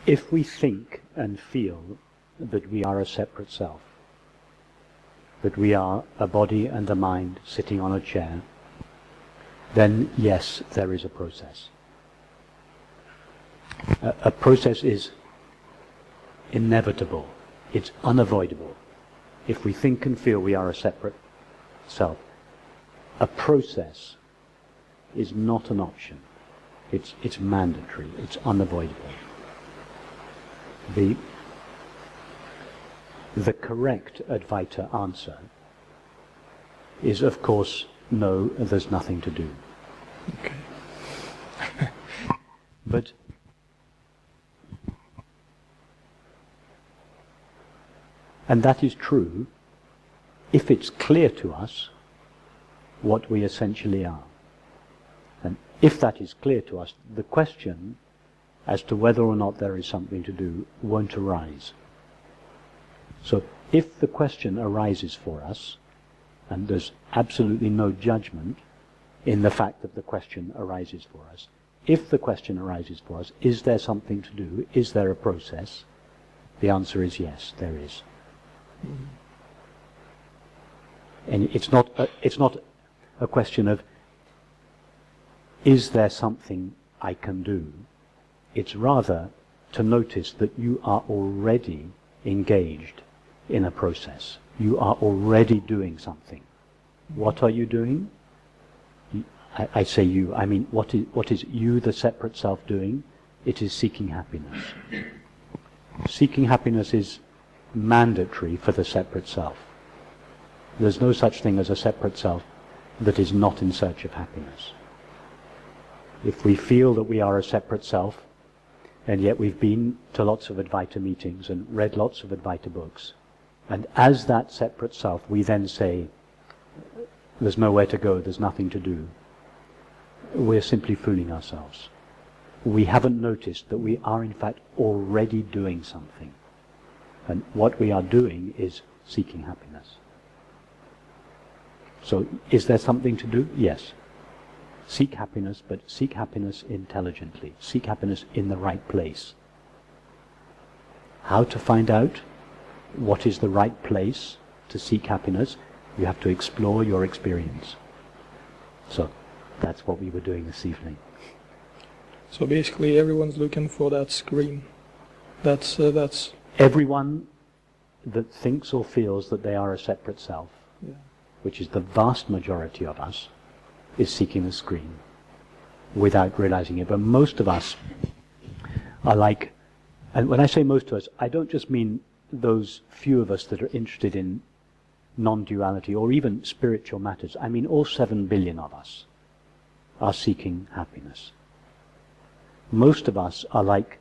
If we think and feel that we are a separate self, that we are a body and a mind sitting on a chair, then yes, there is a process. A process is inevitable. It's unavoidable. If we think and feel we are a separate self, a process is not an option. It's mandatory. It's unavoidable. The correct Advaita answer is, of course, no, there's nothing to do. Okay. But and that is true if it's clear to us what we essentially are. And if that is clear to us, the question as to whether or not there is something to do won't arise. So if the question arises for us, and there's absolutely no judgment in the fact that the question arises for us, if the question arises for us, is there something to do? Is there a process? The answer is yes, there is. And it's not a question of, is there something I can do? It's rather to notice that you are already engaged in a process. You are already doing something. What are you doing? I say you, I mean what is you, the separate self, doing? It is seeking happiness. Seeking happiness is mandatory for the separate self. There's no such thing as a separate self that is not in search of happiness. If we feel that we are a separate self, and yet we've been to lots of Advaita meetings and read lots of Advaita books, and as that separate self we then say, there's nowhere to go, there's nothing to do, we're simply fooling ourselves. We haven't noticed that we are in fact already doing something. And what we are doing is seeking happiness. So, is there something to do? Yes. Seek happiness, but seek happiness intelligently. Seek happiness in the right place. How to find out what is the right place to seek happiness? You have to explore your experience. So, that's what we were doing this evening. So basically everyone's looking for that screen. That's Everyone that thinks or feels that they are a separate self, yeah. which is the vast majority of us, is seeking the screen without realizing it. But most of us are like, and when I say most of us, I don't just mean those few of us that are interested in non-duality or even spiritual matters. I mean all 7 billion of us are seeking happiness. Most of us are like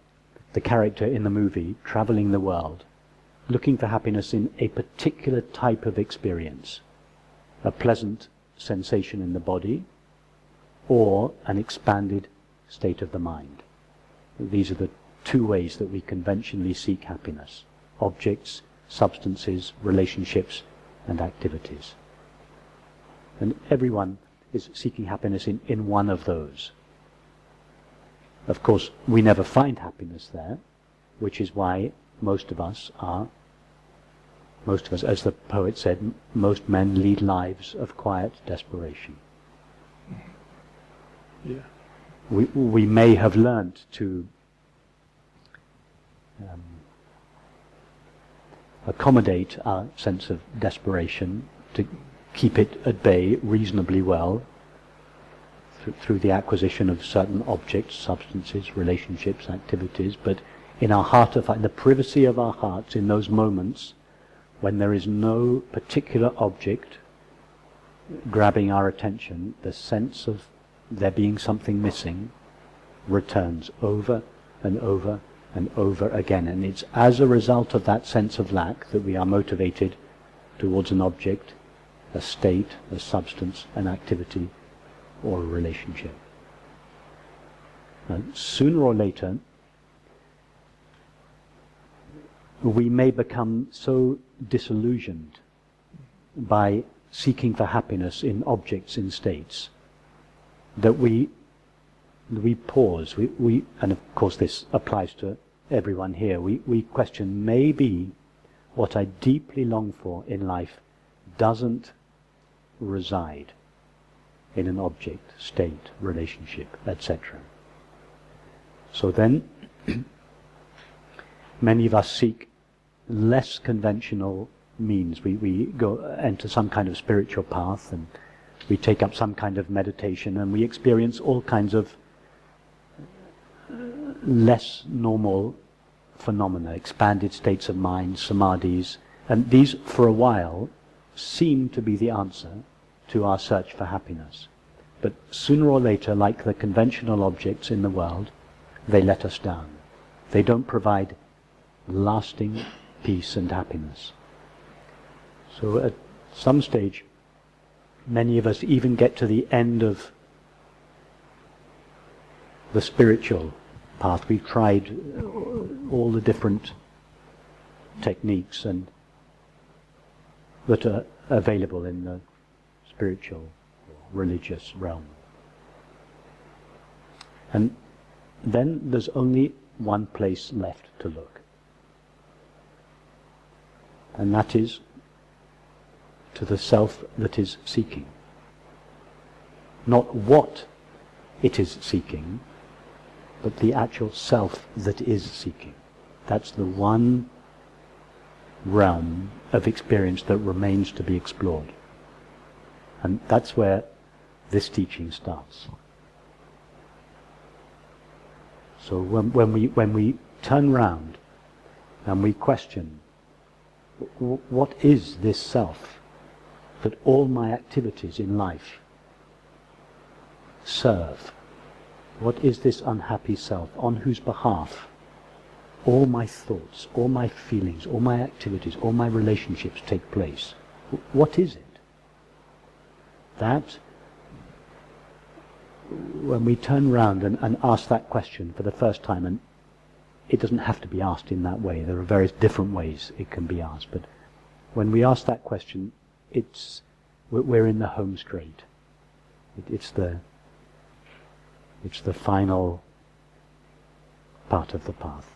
the character in the movie, traveling the world, looking for happiness in a particular type of experience, a pleasant sensation in the body, or an expanded state of the mind. These are the 2 ways that we conventionally seek happiness: objects, substances, relationships, and activities. And everyone is seeking happiness in one of those. Of course, we never find happiness there, which is why most of us, as the poet said, most men lead lives of quiet desperation. Yeah. We may have learnt to accommodate our sense of desperation, to keep it at bay reasonably well, through the acquisition of certain objects, substances, relationships, activities, but in our heart, in the privacy of our hearts, in those moments when there is no particular object grabbing our attention, the sense of there being something missing returns over and over and over again. And it's as a result of that sense of lack that we are motivated towards an object, a state, a substance, an activity, or a relationship. And sooner or later, we may become so disillusioned by seeking for happiness in objects, in states, that we pause. And of course this applies to everyone here, we question, maybe what I deeply long for in life doesn't reside in an object, state, relationship, etc. So then, many of us seek less conventional means. We go enter some kind of spiritual path, and we take up some kind of meditation, and we experience all kinds of less normal phenomena, expanded states of mind, samadhis, and these for a while seem to be the answer to our search for happiness. But sooner or later, like the conventional objects in the world, they let us down. They don't provide lasting peace and happiness. So at some stage, many of us even get to the end of the spiritual path. We've tried all the different techniques and that are available in the spiritual or religious realm. And then there's only one place left to look. And that is to the self that is seeking. Not what it is seeking, but the actual self that is seeking. That's the one realm of experience that remains to be explored. And that's where this teaching starts. So when we turn round and we question, what is this self that all my activities in life serve? What is this unhappy self on whose behalf all my thoughts, all my feelings, all my activities, all my relationships take place? What is it? That, when we turn round and ask that question for the first time, and it doesn't have to be asked in that way, there are various different ways it can be asked, but when we ask that question, we're in the home straight. It's the final part of the path.